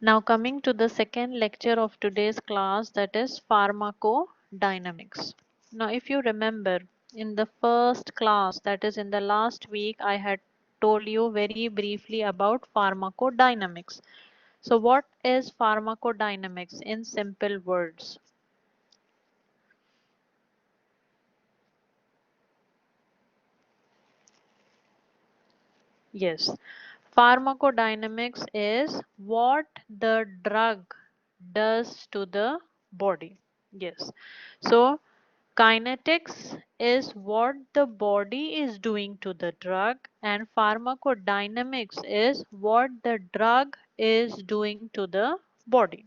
Now coming to the second lecture of today's class, that is pharmacodynamics. Now if you remember, in the first class, that is in the last week, I had told you very briefly about pharmacodynamics. So what is pharmacodynamics in simple words? Yes, pharmacodynamics is what the drug does to the body. Yes, so kinetics is what the body is doing to the drug, and pharmacodynamics is what the drug is doing to the body.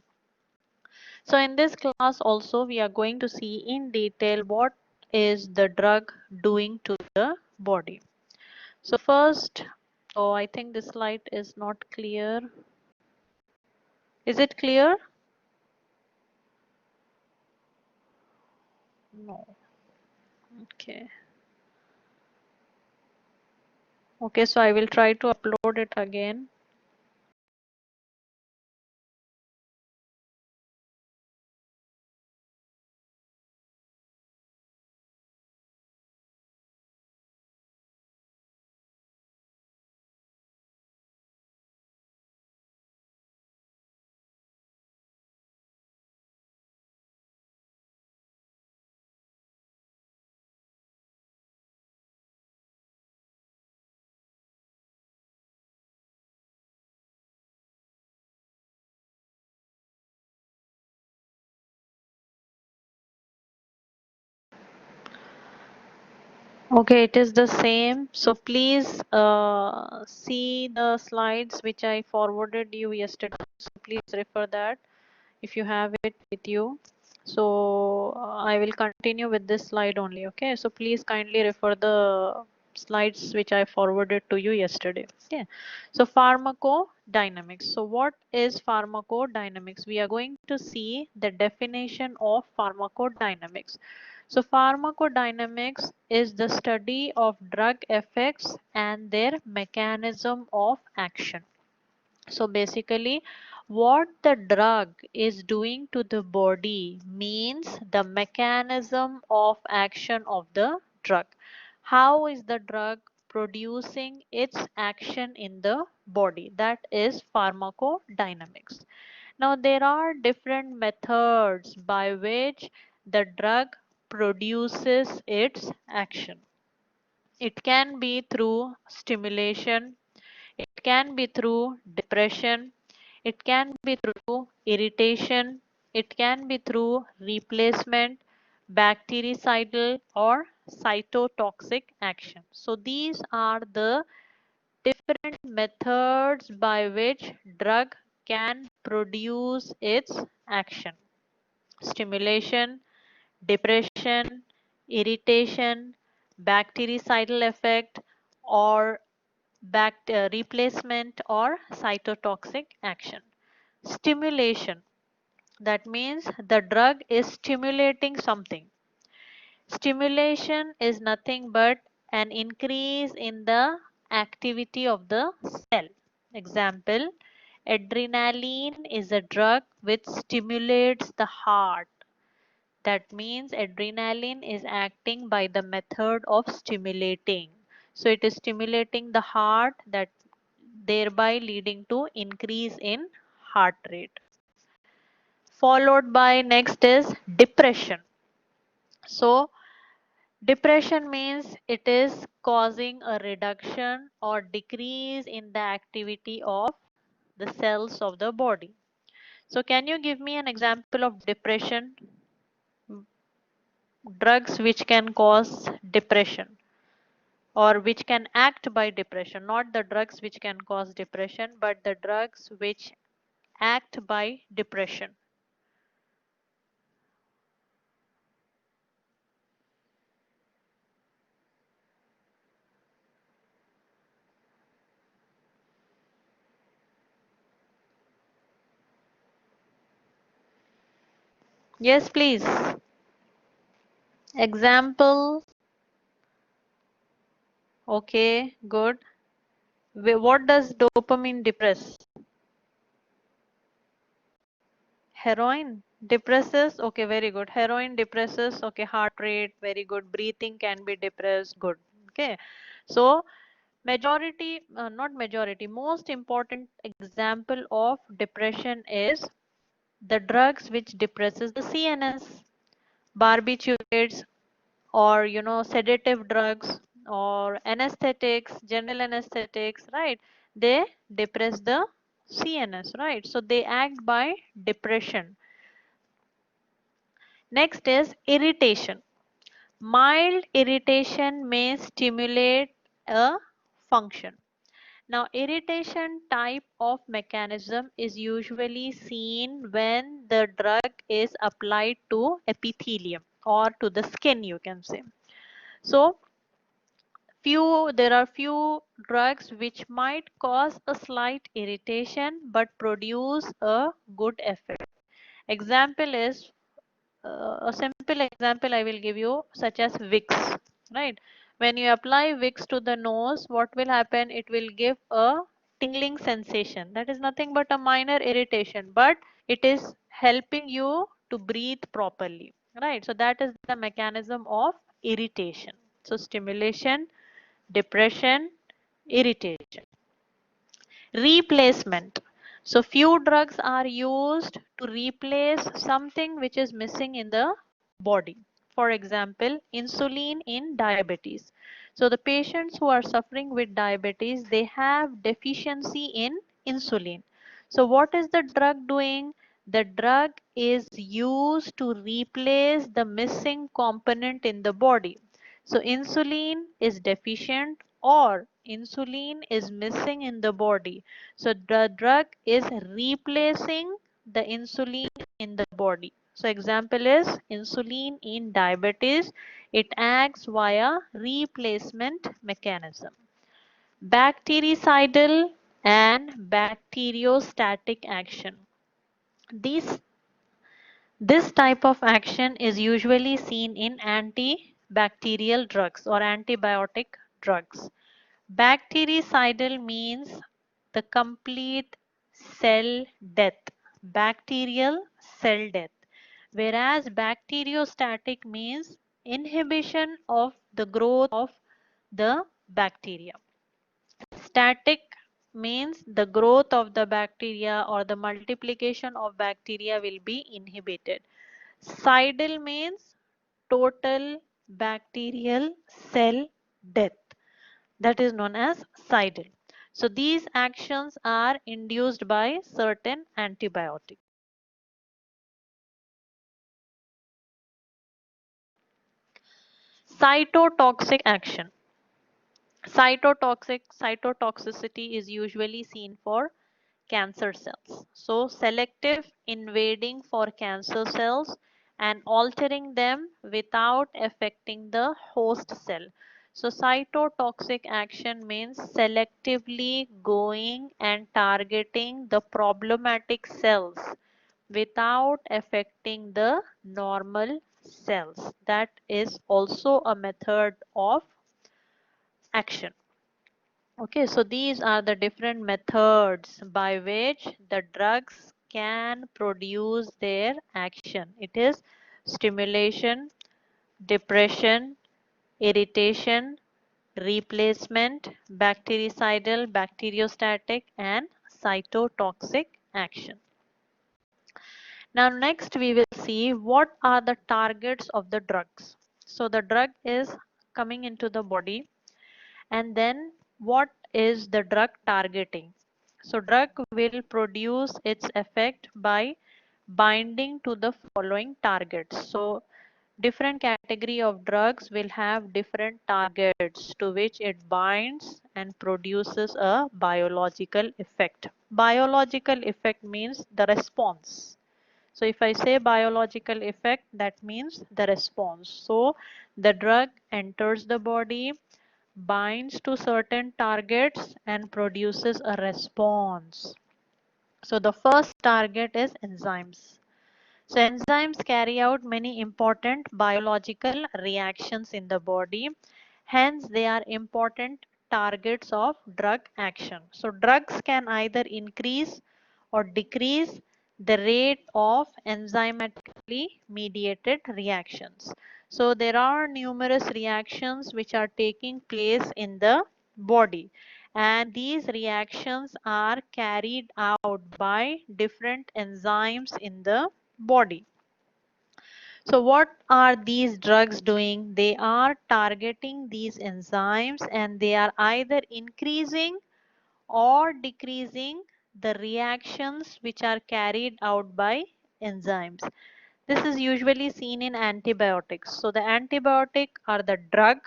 So in this class also we are going to see in detail what is the drug doing to the body. So first, oh, I think this slide is not clear. Is it clear? No. Okay. Okay, so I will try to upload it again. Okay, it is the same. So please see the slides which I forwarded you yesterday. So please refer that if you have it with you. So I will continue with this slide only. Okay, so please kindly refer the slides which I forwarded to you yesterday. Okay, so pharmacodynamics. So what is pharmacodynamics? We are going to see the definition of pharmacodynamics. So pharmacodynamics is the study of drug effects and their mechanism of action. So basically, what the drug is doing to the body means the mechanism of action of the drug. How is the drug producing its action in the body? That is pharmacodynamics. Now, there are different methods by which the drug produces its action. It can be through stimulation, it can be through depression, it can be through irritation, it can be through replacement, bactericidal or cytotoxic action. So these are the different methods by which drug can produce its action. Stimulation, depression, irritation, bactericidal effect, or replacement or cytotoxic action. Stimulation, that means the drug is stimulating something. Stimulation is nothing but an increase in the activity of the cell. Example, adrenaline is a drug which stimulates the heart. That means adrenaline is acting by the method of stimulating. So it is stimulating the heart, that thereby leading to increase in heart rate. Followed by next is depression. So depression means it is causing a reduction or decrease in the activity of the cells of the body. So can you give me an example of depression? Drugs which can cause depression or which can act by depression, not the drugs which can cause depression, but the drugs which act by depression. Yes, please. Example. Okay, good. What does dopamine depress? Heroin depresses. Okay, very good. Heroin depresses. Okay, heart rate, very good. Breathing can be depressed. Good. Okay. So majority, not majority, most important example of depression is the drugs which depresses the CNS, barbiturates, or sedative drugs, or anesthetics, general anesthetics, right? They depress the CNS, right? So they act by depression. Next is irritation. Mild irritation may stimulate a function. Now, irritation type of mechanism is usually seen when the drug is applied to epithelium or to the skin, you can say. So, there are few drugs which might cause a slight irritation but produce a good effect. Example is a simple example I will give you, such as Vicks, right? When you apply Vicks to the nose, what will happen? It will give a tingling sensation. That is nothing but a minor irritation, but it is helping you to breathe properly, right? So that is the mechanism of irritation. So stimulation, depression, irritation. Replacement. So few drugs are used to replace something which is missing in the body. For example, insulin in diabetes. So the patients who are suffering with diabetes, they have deficiency in insulin. So what is the drug doing? The drug is used to replace the missing component in the body. So insulin is deficient or insulin is missing in the body. So the drug is replacing the insulin in the body. So example is insulin in diabetes. It acts via replacement mechanism. Bactericidal and bacteriostatic action. These This type of action is usually seen in antibacterial drugs or antibiotic drugs. Bactericidal means the complete cell death, bacterial cell death, whereas bacteriostatic means inhibition of the growth of the bacteria. Static means the growth of the bacteria or the multiplication of bacteria will be inhibited. Cidal means total bacterial cell death. That is known as cidal. So these actions are induced by certain antibiotics. Cytotoxic action. Cytotoxicity is usually seen for cancer cells. So selective invading for cancer cells and altering them without affecting the host cell. So cytotoxic action means selectively going and targeting the problematic cells without affecting the normal cells. That is also a method of action. Okay, so these are the different methods by which the drugs can produce their action. It is stimulation, depression, irritation, replacement, bactericidal, bacteriostatic, and cytotoxic action. Now next we will see what are the targets of the drugs. So the drug is coming into the body, and then what is the drug targeting? So drug will produce its effect by binding to the following targets. So different category of drugs will have different targets to which it binds and produces a biological effect. Biological effect means the response. So if I say biological effect, that means the response. So the drug enters the body, binds to certain targets and produces a response. So the first target is enzymes. So enzymes carry out many important biological reactions in the body. Hence, they are important targets of drug action. So drugs can either increase or decrease the rate of enzymatically mediated reactions. So there are numerous reactions which are taking place in the body, and these reactions are carried out by different enzymes in the body. So what are these drugs doing? They are targeting these enzymes, and they are either increasing or decreasing the reactions which are carried out by enzymes. This is usually seen in antibiotics. So the antibiotic are the drug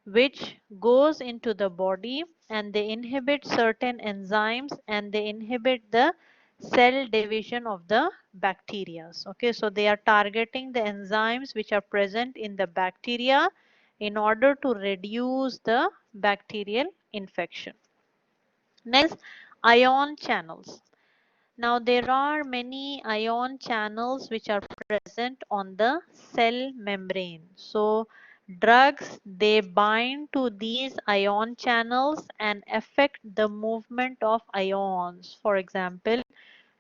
which goes into the body, and they inhibit certain enzymes, and they inhibit the cell division of the bacteria. Okay, so they are targeting the enzymes which are present in the bacteria in order to reduce the bacterial infection. Next, ion channels. Now there are many ion channels which are present on the cell membrane. So drugs, they bind to these ion channels and affect the movement of ions. For example,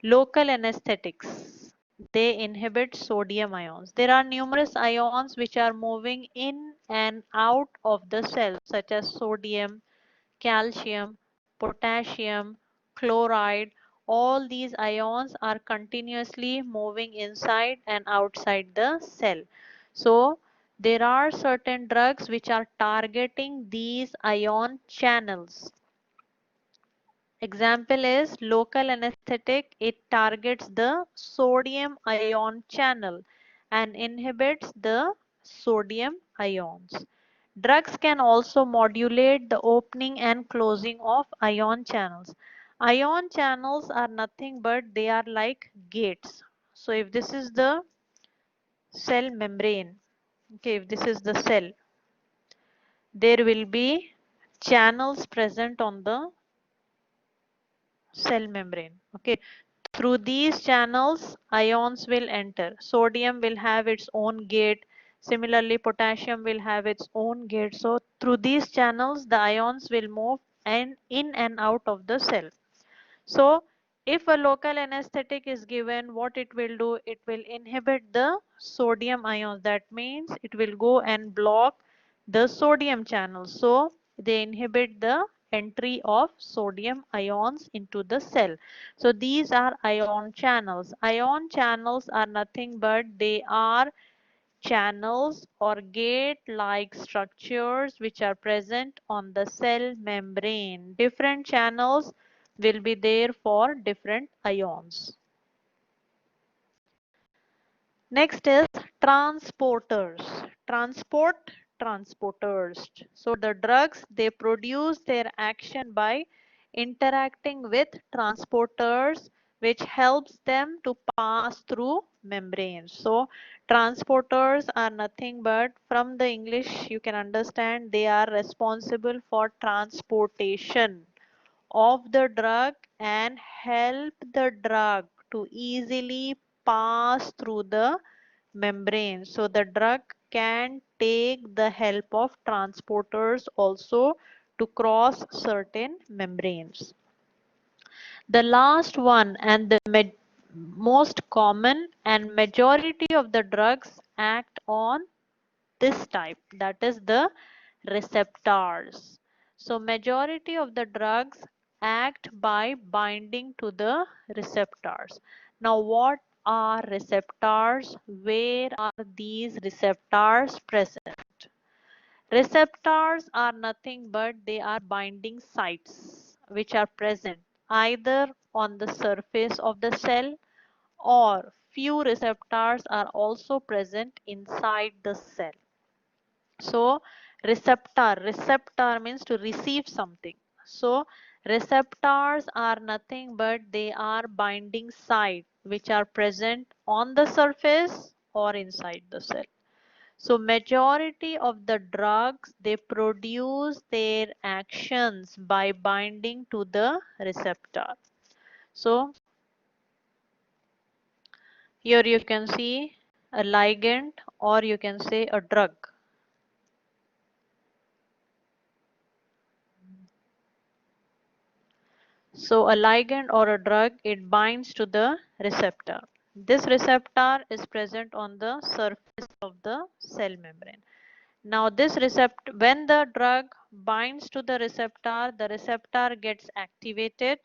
local anesthetics, they inhibit sodium ions. There are numerous ions which are moving in and out of the cell, such as sodium, calcium, potassium, chloride. All these ions are continuously moving inside and outside the cell. So there are certain drugs which are targeting these ion channels. Example is local anesthetic. It targets the sodium ion channel and inhibits the sodium ions. Drugs can also modulate the opening and closing of ion channels. Ion channels are nothing but they are like gates. So if this is the cell membrane, okay, if this is the cell, there will be channels present on the cell membrane. Okay, through these channels ions will enter. Sodium will have its own gate. Similarly, potassium will have its own gate. So through these channels the ions will move and in and out of the cell. So if a local anesthetic is given, what it will do, it will inhibit the sodium ions. That means it will go and block the sodium channel. So they inhibit the entry of sodium ions into the cell. So these are ion channels. Ion channels are nothing but they are channels or gate-like structures which are present on the cell membrane. Different channels will be there for different ions. Next is transporters. Transport, transporters. So the drugs, they produce their action by interacting with transporters which helps them to pass through membranes. So transporters are nothing but, from the English you can understand, they are responsible for transportation of the drug and help the drug to easily pass through the membrane. So the drug can take the help of transporters also to cross certain membranes. The last one and the most common and majority of the drugs act on this type, that is the receptors. So majority of the drugs act by binding to the receptors. Now what are receptors? Where are these receptors present? Receptors are nothing but they are binding sites which are present either on the surface of the cell, or few receptors are also present inside the cell. So receptor means to receive something. So receptors are nothing but they are binding site which are present on the surface or inside the cell. So majority of the drugs, they produce their actions by binding to the receptor. So here you can see a ligand, or you can say a drug. So a ligand or a drug, it binds to the receptor. This receptor is present on the surface of the cell membrane. Now this receptor, when the drug binds to the receptor gets activated,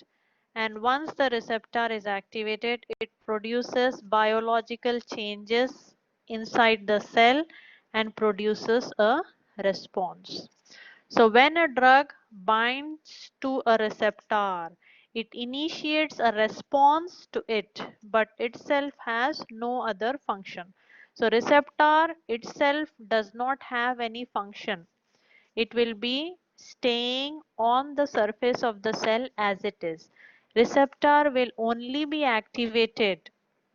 and once the receptor is activated, it produces biological changes inside the cell and produces a response. So when a drug binds to a receptor, it initiates a response to it, but itself has no other function. So receptor itself does not have any function. It will be staying on the surface of the cell as it is. Receptor will only be activated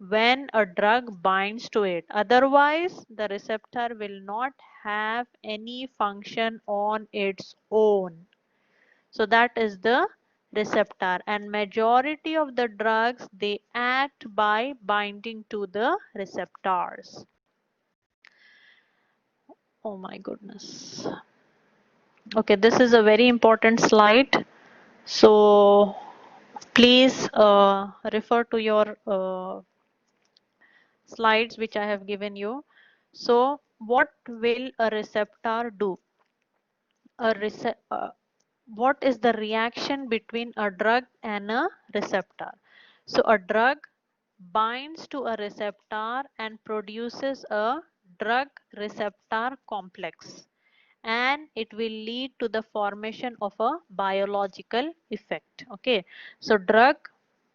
when a drug binds to it. Otherwise, the receptor will not have any function on its own. So that is the receptor, and majority of the drugs, they act by binding to the receptors. Oh my goodness. Okay, this is a very important slide. So please refer to your slides which I have given you. So what will a receptor do? What is the reaction between a drug and a receptor? So a drug binds to a receptor and produces a drug receptor complex, and it will lead to the formation of a biological effect. Okay, so drug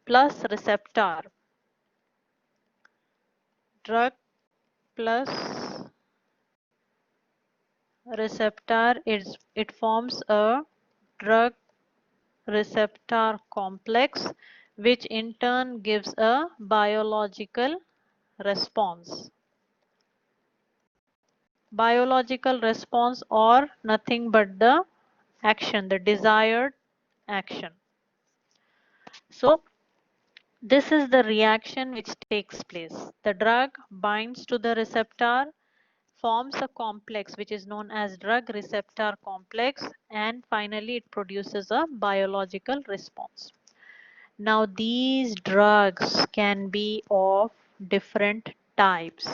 plus receptor is, it forms a drug receptor complex, which in turn gives a biological response. Biological response, or nothing but the action, the desired action. So this is the reaction which takes place. The drug binds to the receptor, forms a complex which is known as drug receptor complex, and finally it produces a biological response. Now these drugs can be of different types,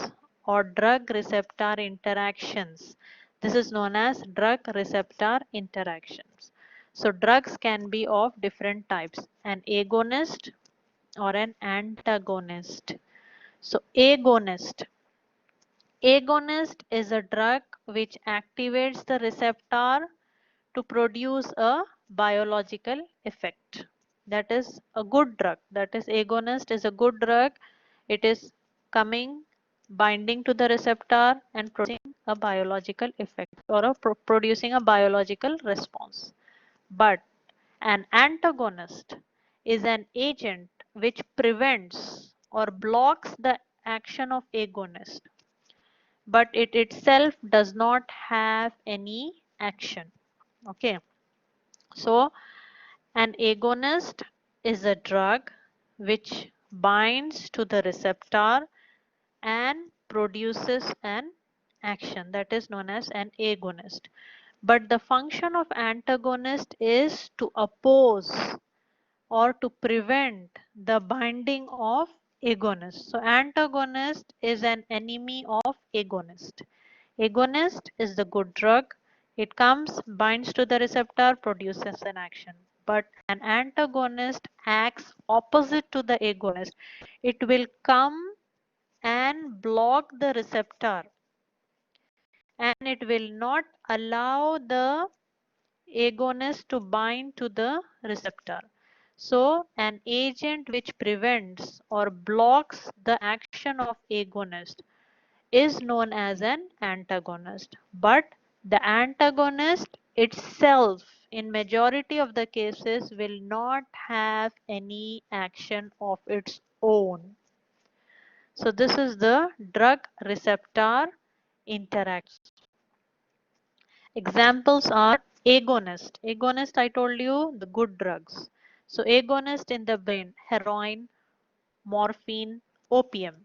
or drug receptor interactions. This is known as drug receptor interactions. So drugs can be of different types: an agonist or an antagonist. So agonist is a drug which activates the receptor to produce a biological effect. That is a good drug. That is, agonist is a good drug. It is coming, binding to the receptor and producing a biological effect, or producing a biological response. But an antagonist is an agent which prevents or blocks the action of agonist, but it itself does not have any action. Okay, so an agonist is a drug which binds to the receptor and produces an action, that is known as an agonist. But the function of antagonist is to oppose or to prevent the binding of agonist. So antagonist is an enemy of agonist. Agonist is the good drug. It comes, binds to the receptor, produces an action. But an antagonist acts opposite to the agonist. It will come and block the receptor, and it will not allow the agonist to bind to the receptor. So an agent which prevents or blocks the action of agonist is known as an antagonist. But the antagonist itself, in majority of the cases, will not have any action of its own. So this is the drug receptor interaction. Examples are agonist. Agonist, I told you, the good drugs. So agonist in the brain: heroin, morphine, opium.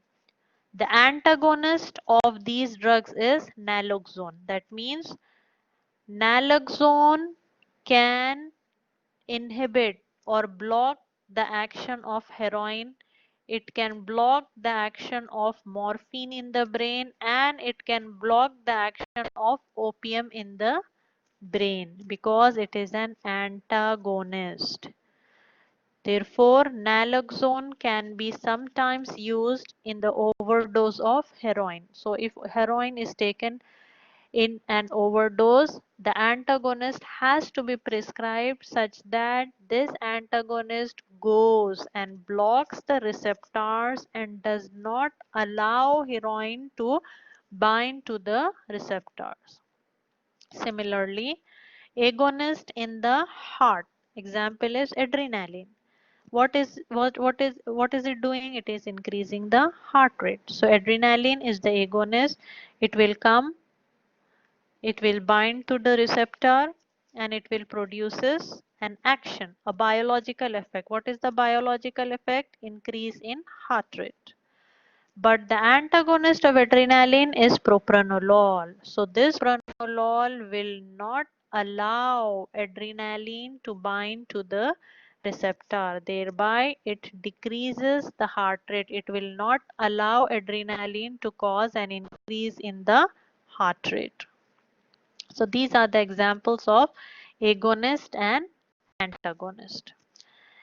The antagonist of these drugs is naloxone. That means naloxone can inhibit or block the action of heroin. It can block the action of morphine in the brain, and it can block the action of opium in the brain because it is an antagonist. Therefore, naloxone can be sometimes used in the overdose of heroin. So if heroin is taken in an overdose, the antagonist has to be prescribed such that this antagonist goes and blocks the receptors and does not allow heroin to bind to the receptors. Similarly, agonist in the heart, example is adrenaline. What is it doing? It is increasing the heart rate. So adrenaline is the agonist. It will come, it will bind to the receptor, and it will produces an action, a biological effect. What is the biological effect? Increase in heart rate. But the antagonist of adrenaline is propranolol. So this propranolol will not allow adrenaline to bind to the receptor. Thereby it decreases the heart rate. It will not allow adrenaline to cause an increase in the heart rate. So these are the examples of agonist and antagonist.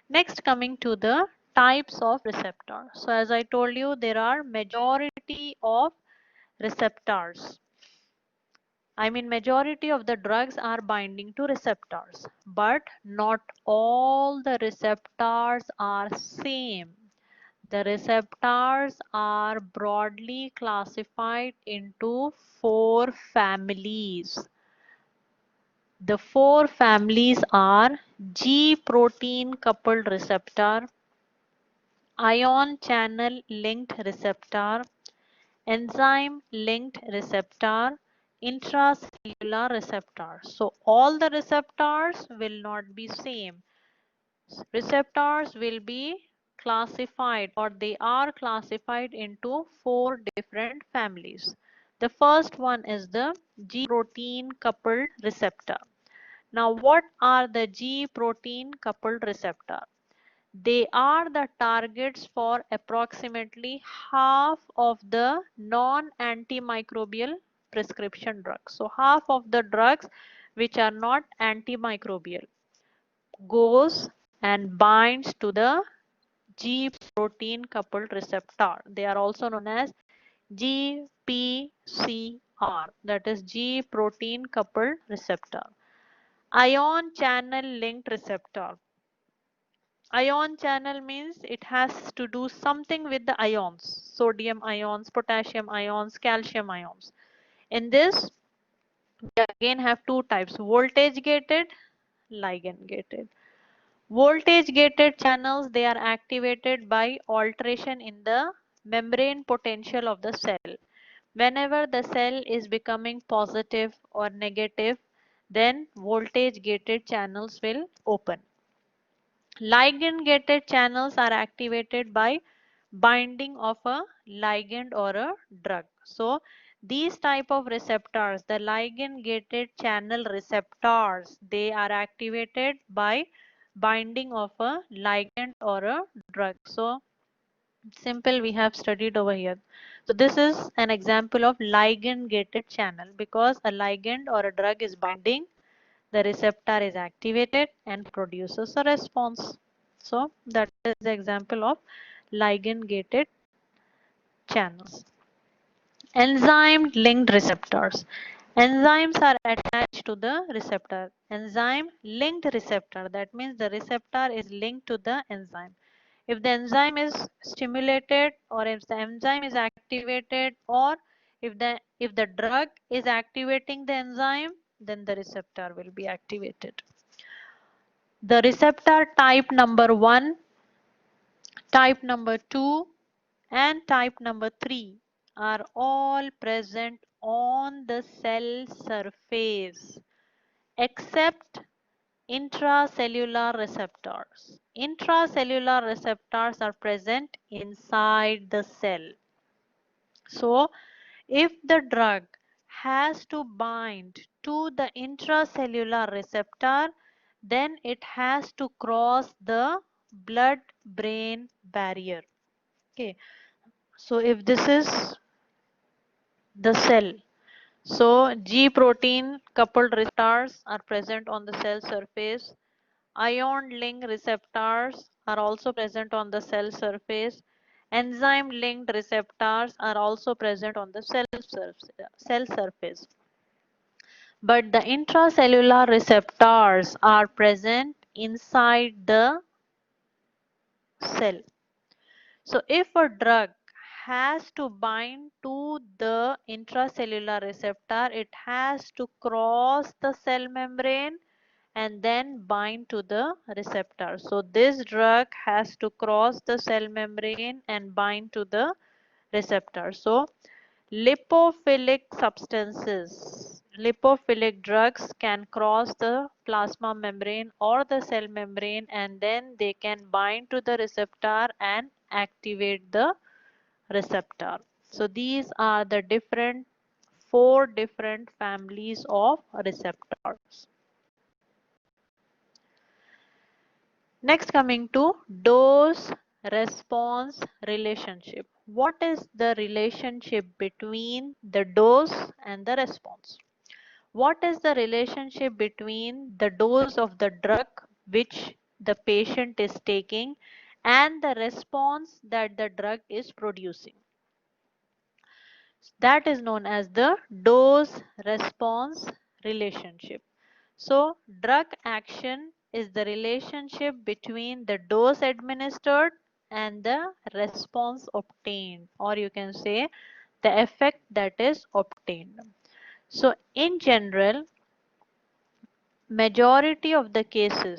Next, coming to the types of receptor. So as I told you, there are majority of receptors. I mean, majority of the drugs are binding to receptors, but not all the receptors are same. The receptors are broadly classified into four families. The four families are G protein coupled receptor, ion channel linked receptor, enzyme linked receptor, intracellular receptor. So all the receptors will not be same. Receptors will be classified, or they are classified into four different families. The first one is the G protein coupled receptor. Now what are the G protein coupled receptor? They are the targets for approximately half of the non-antimicrobial prescription drugs. So half of the drugs which are not antimicrobial goes and binds to the G protein coupled receptor. They are also known as GPCR, that is G protein coupled receptor. Ion channel linked receptor. Ion channel means it has to do something with the ions, sodium ions, potassium ions, calcium ions. In this, we again have two types, voltage gated, ligand gated. Voltage gated channels, they are activated by alteration in the membrane potential of the cell. Whenever the cell is becoming positive or negative, then voltage gated channels will open. Ligand gated channels are activated by binding of a ligand or a drug. So these type of receptors, the ligand gated channel receptors, they are activated by binding of a ligand or a drug. So simple, we have studied over here. So this is an example of ligand gated channel, because a ligand or a drug is binding, the receptor is activated and produces a response. So that is the example of ligand gated channels. Enzyme linked receptors. Enzymes are attached to the receptor. Enzyme linked receptor, that means the receptor is linked to the enzyme. If the enzyme is stimulated, or if the enzyme is activated, or if the drug is activating the enzyme, then the receptor will be activated. The receptor type number 1, type number 2, and type number 3 are all present on the cell surface except intracellular receptors. Intracellular receptors are present inside the cell. So if the drug has to bind to the intracellular receptor, then it has to cross the blood-brain barrier. Okay, so if this is the cell, so G protein coupled receptors are present on the cell surface. Ion link receptors are also present on the cell surface. Enzyme linked receptors are also present on the cell surface. But the intracellular receptors are present inside the cell. So if a drug has to bind to the intracellular receptor, it has to cross the cell membrane and then bind to the receptor. So this drug has to cross the cell membrane and bind to the receptor. So lipophilic substances, lipophilic drugs can cross the plasma membrane or the cell membrane, and then they can bind to the receptor and activate the receptor. So these are the four different families of receptors. Next, coming to dose response relationship. What is the relationship between the dose and the response? What is the relationship between the dose of the drug which the patient is taking and the response that the drug is producing? That is known as the dose response relationship. So, drug action is the relationship between the dose administered and the response obtained, or you can say the effect that is obtained. So, in general, majority of the cases,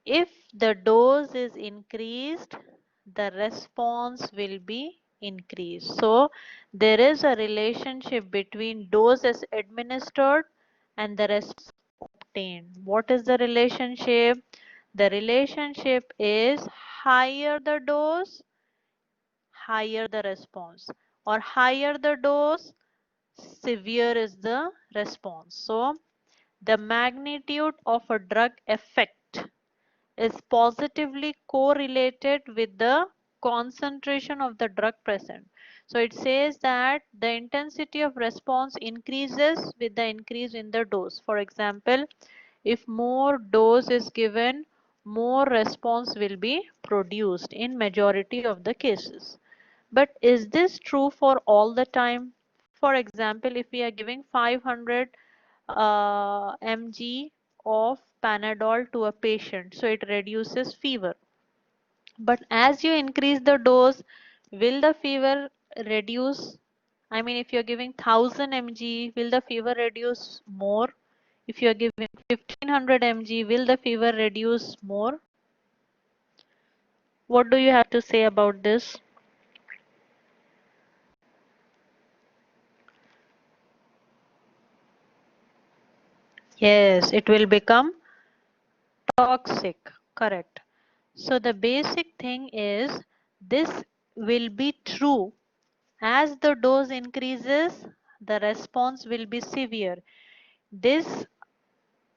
if the dose is increased, the response will be increased. So there is a relationship between doses administered and the response obtained. What is the relationship? The relationship is higher the dose, higher the response, or higher the dose, severe is the response. So the magnitude of a drug effect is positively correlated with the concentration of the drug present. So it says that the intensity of response increases with the increase in the dose. For example, if more dose is given, more response will be produced in majority of the cases. But is this true for all the time? For example, if we are giving 500 mg of Panadol to a patient, so it reduces fever. But as you increase the dose, will the fever reduce? I mean, if you're giving 1000 mg, will the fever reduce more? If you're giving 1500 mg, will the fever reduce more? What do you have to say about this? Yes, it will become toxic. Correct. So the basic thing is this will be true. As the dose increases, the response will be severe. This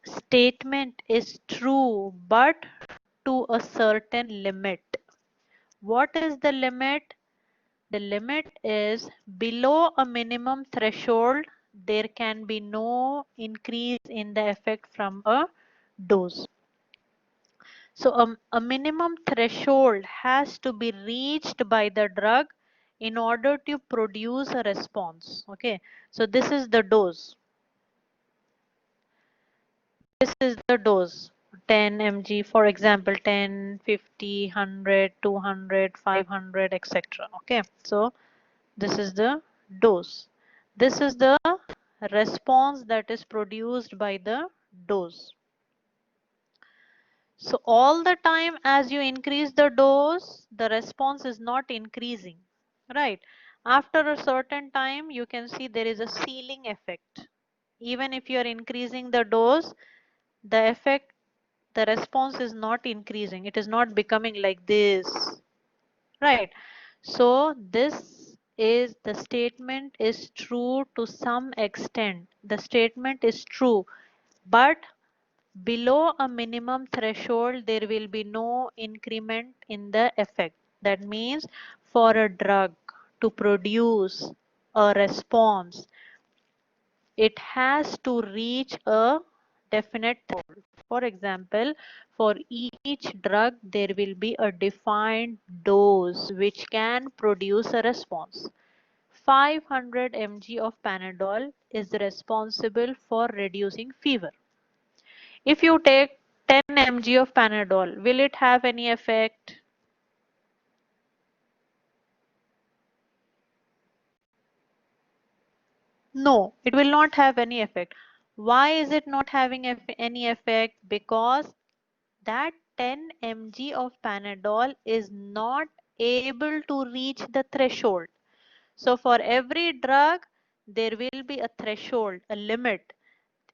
statement is true, but to a certain limit. What is the limit? The limit is below a minimum threshold, there can be no increase in the effect from a dose. So a minimum threshold has to be reached by the drug in order to produce a response. Okay, so this is the dose. This is the dose. 10 mg, for example, 10, 50, 100, 200, 500, etc. Okay, so this is the dose. This is the response that is produced by the dose. So all the time as you increase the dose, the response is not increasing, right? After a certain time, you can see there is a ceiling effect. Even if you are increasing the dose, the effect, the response is not increasing. It is not becoming like this, right? So this is the statement is true to some extent. The statement is true, but Below a minimum threshold, there will be no increment in the effect. That means for a drug to produce a response, it has to reach a definite threshold. For example, for each drug, there will be a defined dose which can produce a response. 500 mg of Panadol is responsible for reducing fever. If you take 10 mg of Panadol, will it have any effect? No, it will not have any effect. Why is it not having any effect? Because that 10 mg of Panadol is not able to reach the threshold. So for every drug, there will be a threshold, a limit.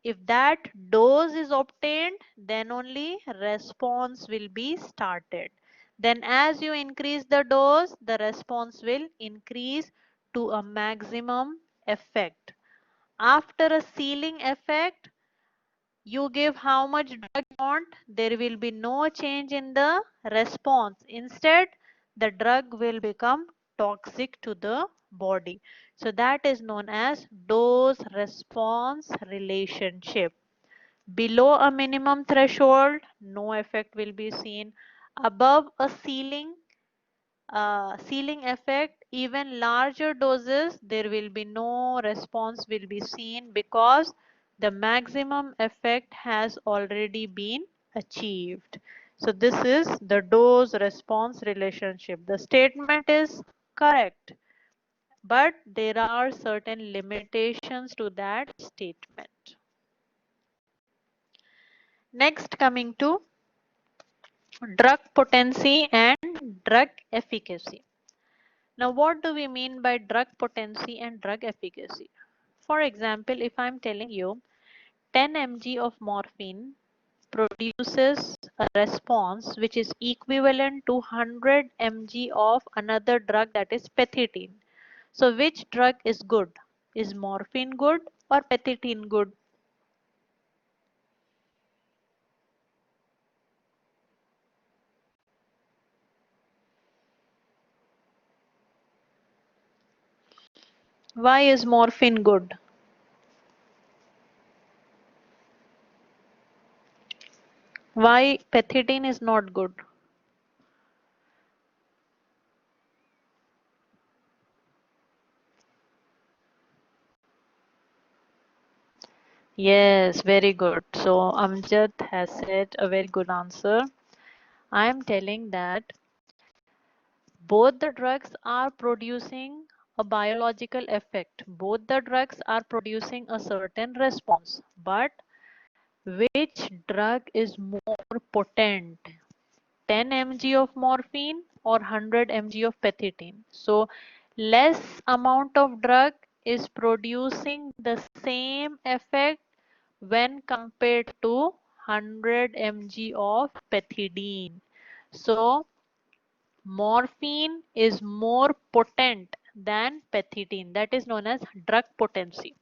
If that dose is obtained, then only response will be started. Then as you increase the dose, the response will increase to a maximum effect. After a ceiling effect, you give how much drug you want, there will be no change in the response. Instead, the drug will become toxic to the body. So that is known as dose response relationship. Below a minimum threshold, no effect will be seen. Above a ceiling effect, even larger doses, there will be no response will be seen because the maximum effect has already been achieved. So this is the dose response relationship. The statement is correct, but there are certain limitations to that statement. Next, coming to drug potency and drug efficacy. Now, what do we mean by drug potency and drug efficacy? For example, if I'm telling you 10 mg of morphine produces a response which is equivalent to 100 mg of another drug, that is pethidine. So, which drug is good? Is morphine good or pethidine good? Why is morphine good? Why pethidine is not good? Yes, very good. So Amjad has said a very good answer. I am telling that both the drugs are producing a biological effect. Both the drugs are producing a certain response. But which drug is more potent? 10 mg of morphine or 100 mg of pethidine? So less amount of drug is producing the same effect when compared to 100 mg of pethidine. So morphine is more potent than pethidine. That is known as drug potency.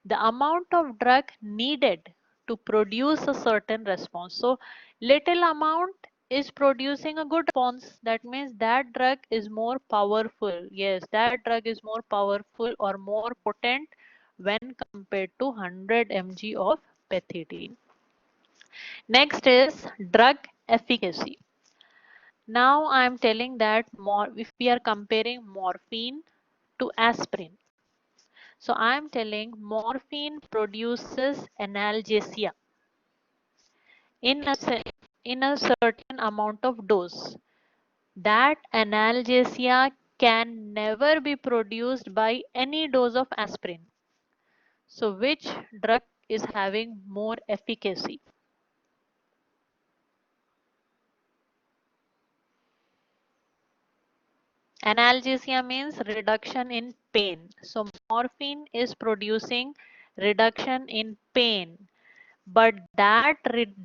The amount of drug needed to produce a certain response. So little amount is producing a good response. That means that drug is more powerful. Yes, that drug is more powerful or more potent when compared to 100 mg of pethidine. Next is drug efficacy. Now I am telling that more if we are comparing morphine to aspirin. So I am telling morphine produces analgesia in in a certain amount of dose. That analgesia can never be produced by any dose of aspirin. So which drug is having more efficacy? Analgesia means reduction in pain. So morphine is producing reduction in pain. But that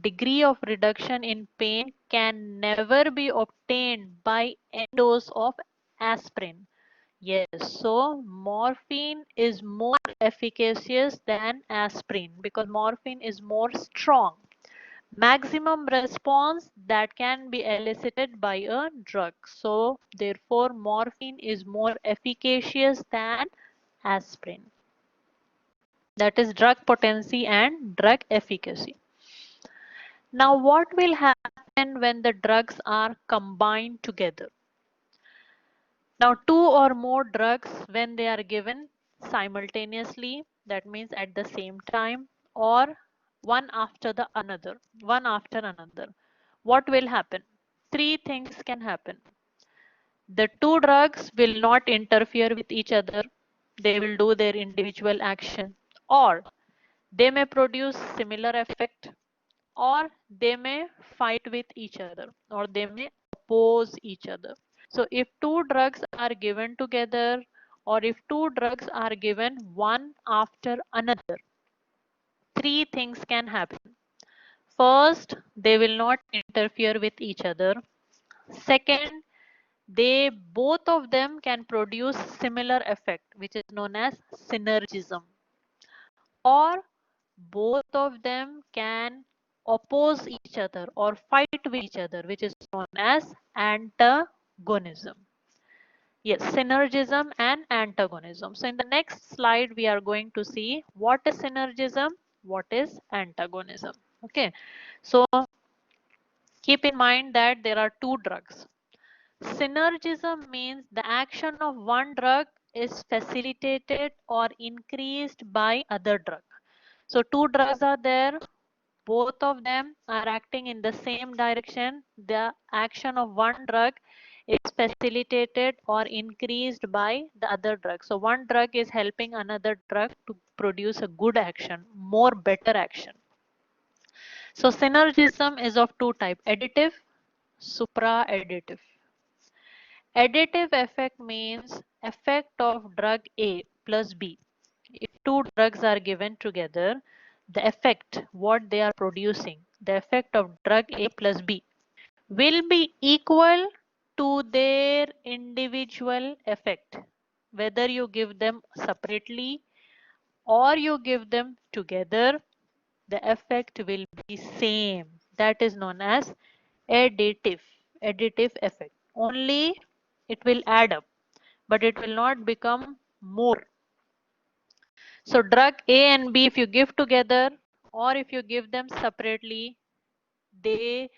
degree of reduction in pain can never be obtained by any dose of aspirin. Yes, so morphine is more efficacious than aspirin because morphine is more strong. maximum response that can be elicited by a drug. So therefore morphine is more efficacious than aspirin. That is drug potency and drug efficacy. Now what will happen when the drugs are combined together? Now two or more drugs when they are given simultaneously, that means at the same time, or one after another, what will happen? Three things can happen. The two drugs will not interfere with each other. They will do their individual action, or they may produce similar effect, or they may fight with each other, or they may oppose each other. So if two drugs are given together, or if two drugs are given one after another, three things can happen. First, they will not interfere with each other. Second, they both of them can produce similar effect, which is known as synergism, or both of them can oppose each other or fight with each other, which is known as antagonism. Yes, synergism and antagonism. So in the next slide, we are going to see what is synergism, what is antagonism. Okay, so keep in mind that there are two drugs. Synergism means the action of one drug is facilitated or increased by other drug. So two drugs are there, both of them are acting in the same direction. The action of one drug is facilitated or increased by the other drug. So one drug is helping another drug to produce a good action, more better action. So synergism is of two types: additive, supra-additive. Additive effect means effect of drug A plus B. If two drugs are given together, the effect, what they are producing, the effect of drug A plus B will be equal to their individual effect. Whether you give them separately or you give them together, the effect will be same. That is known as additive, additive effect. Only it will add up, but it will not become more. So drug A and B, if you give together or if you give them separately, they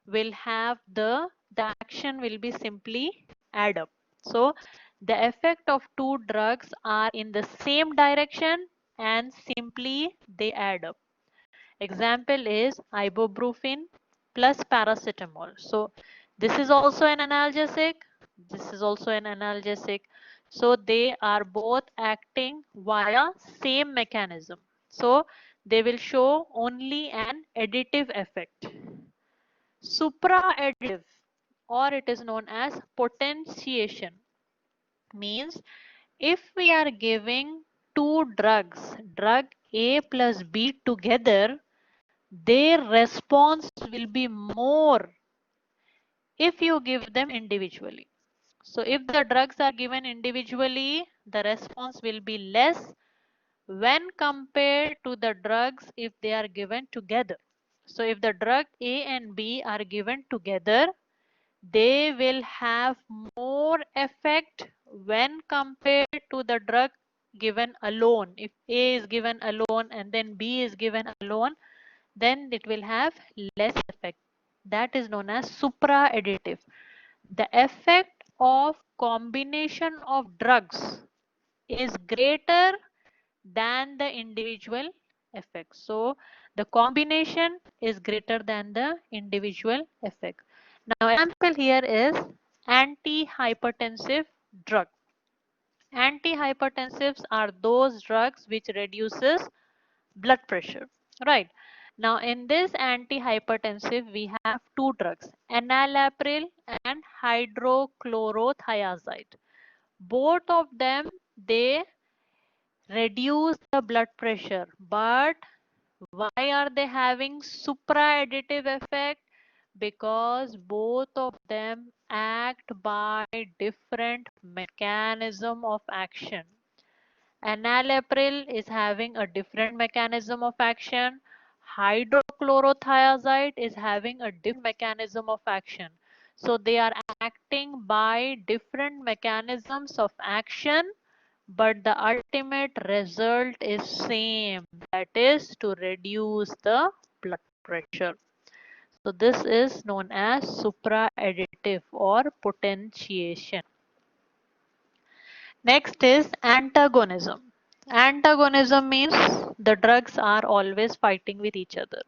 will have the action will be simply add up. So the effect of two drugs are in the same direction and simply they add up. Example is ibuprofen plus paracetamol. So this is also an analgesic. This is also an analgesic. So they are both acting via same mechanism. So they will show only an additive effect. Supra-additive, or it is known as potentiation, means if we are giving two drugs, drug A plus B together, their response will be more if you give them individually. So if the drugs are given individually, the response will be less when compared to the drugs if they are given together. So if the drug A and B are given together, they will have more effect when compared to the drug given alone. If A is given alone and then B is given alone, then it will have less effect. That is known as supra-additive. The effect of combination of drugs is greater than the individual effect. So the combination is greater than the individual effect. Now example here is antihypertensive drug. Antihypertensives are those drugs which reduces blood pressure, right? Now in this antihypertensive we have two drugs, enalapril and hydrochlorothiazide. Both of them, they reduce the blood pressure, but why are they having supra-additive effect? Because both of them act by different mechanism of action. Enalapril is having a different mechanism of action. Hydrochlorothiazide is having a different mechanism of action. So they are acting by different mechanisms of action, but the ultimate result is same, that is to reduce the blood pressure. So this is known as supraadditive or potentiation. Next is antagonism. Antagonism means the drugs are always fighting with each other.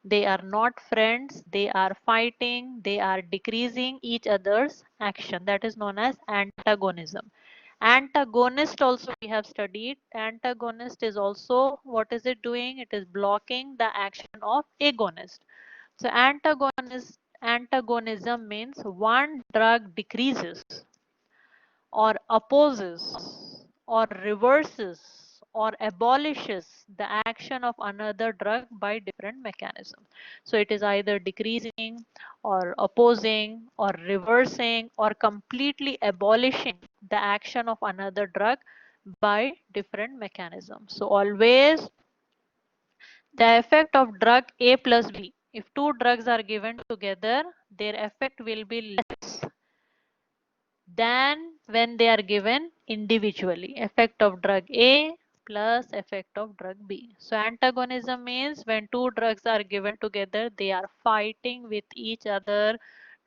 They are not friends, they are fighting, they are decreasing each other's action. That is known as antagonism. Antagonist also we have studied. Antagonist is also, what is it doing? It is blocking the action of agonist. So antagonism means one drug decreases or opposes or reverses or abolishes the action of another drug by different mechanisms. So it is either decreasing or opposing or reversing or completely abolishing the action of another drug by different mechanisms. So always the effect of drug A plus B. If two drugs are given together, their effect will be less than when they are given individually. Effect of drug A plus effect of drug B. So antagonism means when two drugs are given together, they are fighting with each other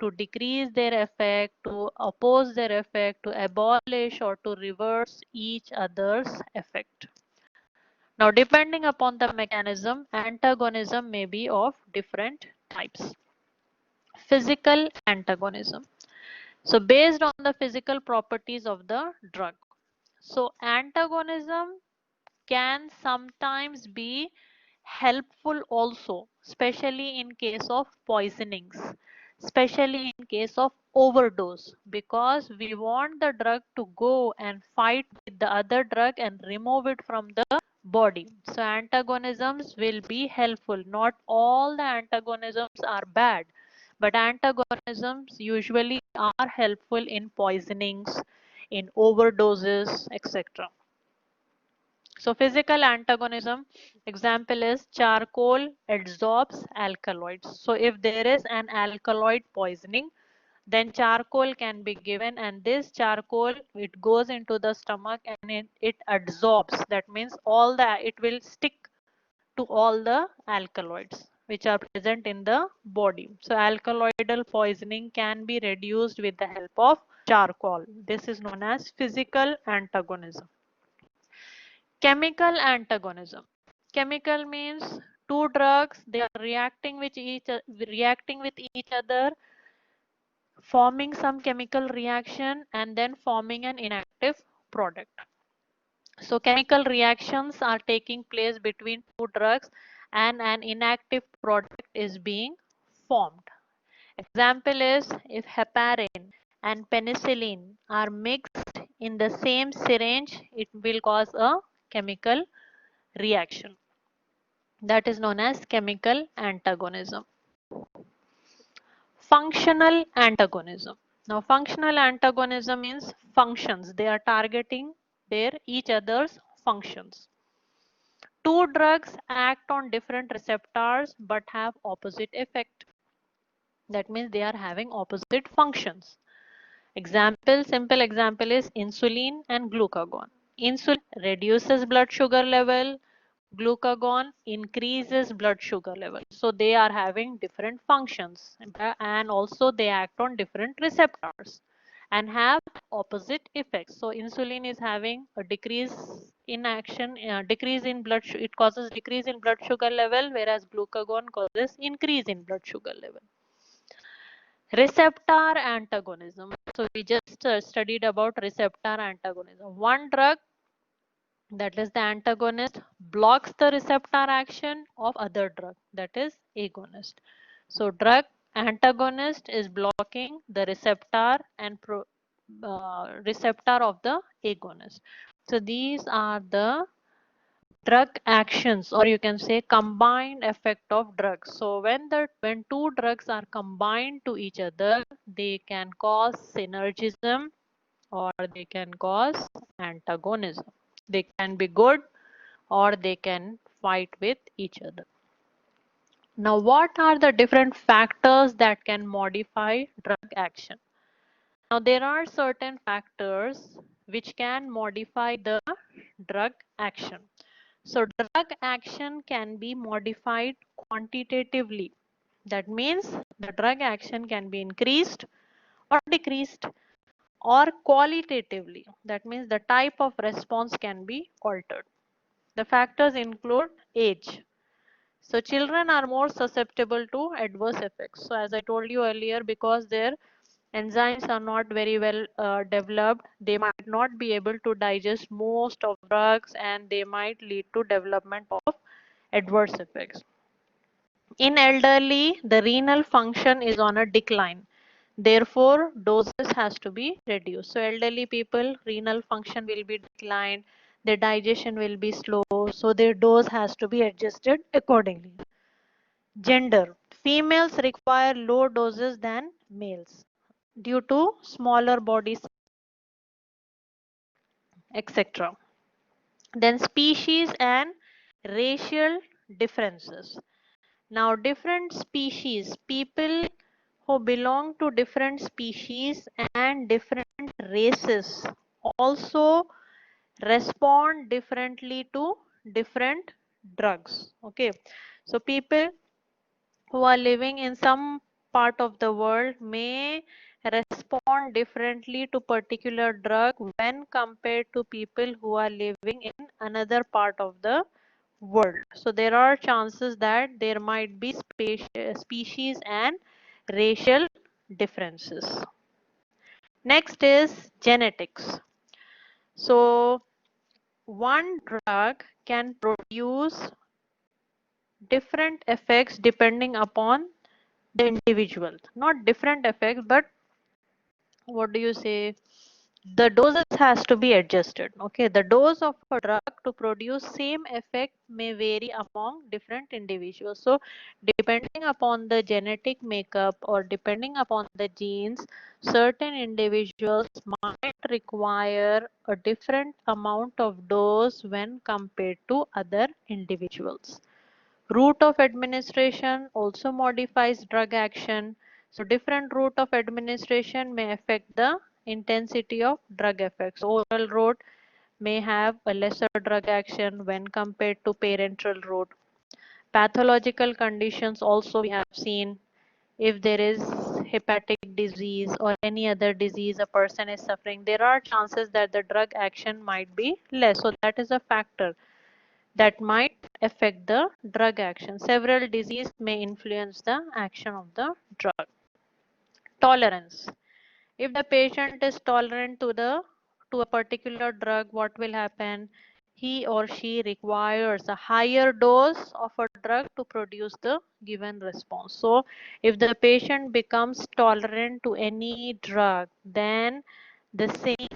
to decrease their effect, to oppose their effect, to abolish or to reverse each other's effect. Now, depending upon the mechanism, antagonism may be of different types. Physical antagonism. So based on the physical properties of the drug. So antagonism can sometimes be helpful also, especially in case of poisonings, especially in case of overdose, because we want the drug to go and fight with the other drug and remove it from the body. So antagonisms will be helpful. Not all the antagonisms are bad, but antagonisms usually are helpful in poisonings, in overdoses, etc. So physical antagonism example is charcoal adsorbs alkaloids. So if there is an alkaloid poisoning, then charcoal can be given, and this charcoal, it goes into the stomach and it adsorbs. That means all the, it will stick to all the alkaloids which are present in the body. So alkaloidal poisoning can be reduced with the help of charcoal. This is known as physical antagonism. Chemical antagonism. Chemical means two drugs, they are reacting with each other, forming some chemical reaction and then forming an inactive product. So chemical reactions are taking place between two drugs and an inactive product is being formed. Example is if heparin and penicillin are mixed in the same syringe, it will cause a chemical reaction. That is known as chemical antagonism. Functional antagonism. Now functional antagonism means functions. They are targeting their each other's functions. Two drugs act on different receptors but have opposite effect. That means they are having opposite functions. Example, simple example is insulin and glucagon. Insulin reduces blood sugar level, glucagon increases blood sugar level. So they are having different functions and also they act on different receptors and have opposite effects. So insulin is having a decrease in action, decrease in it causes decrease in blood sugar level, whereas glucagon causes increase in blood sugar level. Receptor antagonism. So we just studied about receptor antagonism. One drug, that is the antagonist, blocks the receptor action of other drug, that is agonist. So drug antagonist is blocking the receptor and receptor of the agonist. So these are the drug actions, or you can say combined effect of drugs. So when two drugs are combined to each other, they can cause synergism or they can cause antagonism. They can be good or they can fight with each other. Now, what are the different factors that can modify drug action? Now, there are certain factors which can modify the drug action. So, drug action can be modified quantitatively. That means the drug action can be increased or decreased, or qualitatively. That means the type of response can be altered. The factors include age. So children are more susceptible to adverse effects. So as I told you earlier, because their enzymes are not very well developed, they might not be able to digest most of drugs, and they might lead to development of adverse effects. In elderly, the renal function is on a decline. Therefore, doses has to be reduced. So elderly people, renal function will be declined, their digestion will be slow, so their dose has to be adjusted accordingly. Gender. Females require low doses than males due to smaller bodies, etc. Then species and racial differences. Now, different species, people who belong to different species and different races also respond differently to different drugs. Okay, so people who are living in some part of the world may respond differently to particular drug when compared to people who are living in another part of the world. So there are chances that there might be species and racial differences. Next is genetics. So one drug can produce different effects depending upon the individual. Not different effects, but what do you say? The doses has to be adjusted. Okay, the dose of a drug to produce same effect may vary among different individuals. So depending upon the genetic makeup or depending upon the genes, certain individuals might require a different amount of dose when compared to other individuals. Route of administration also modifies drug action. So different route of administration may affect the intensity of drug effects. Oral route may have a lesser drug action when compared to parenteral route. Pathological conditions also we have seen, if there is hepatic disease or any other disease a person is suffering, there are chances that the drug action might be less. So that is a factor that might affect the drug action. Several diseases may influence the action of the drug. Tolerance. If the patient is tolerant to a particular drug, what will happen? He or she requires a higher dose of a drug to produce the given response. So if the patient becomes tolerant to any drug, then the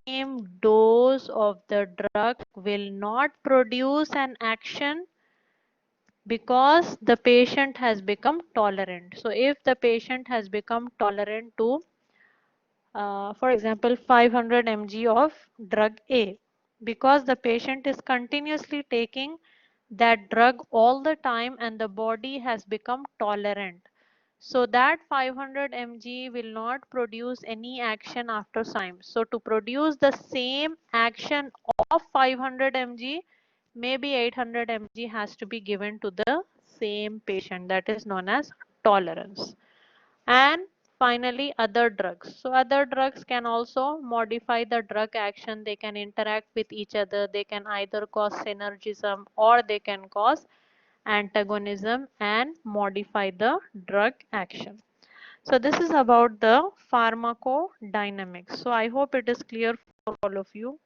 same dose of the drug will not produce an action because the patient has become tolerant. So if the patient has become tolerant to, for example, 500 mg of drug A, because the patient is continuously taking that drug all the time and the body has become tolerant. So that 500 mg will not produce any action after time. So to produce the same action of 500 mg, maybe 800 mg has to be given to the same patient. That is known as tolerance. And finally, other drugs. So other drugs can also modify the drug action. They can interact with each other. They can either cause synergism or they can cause antagonism and modify the drug action. So this is about the pharmacodynamics. So I hope it is clear for all of you.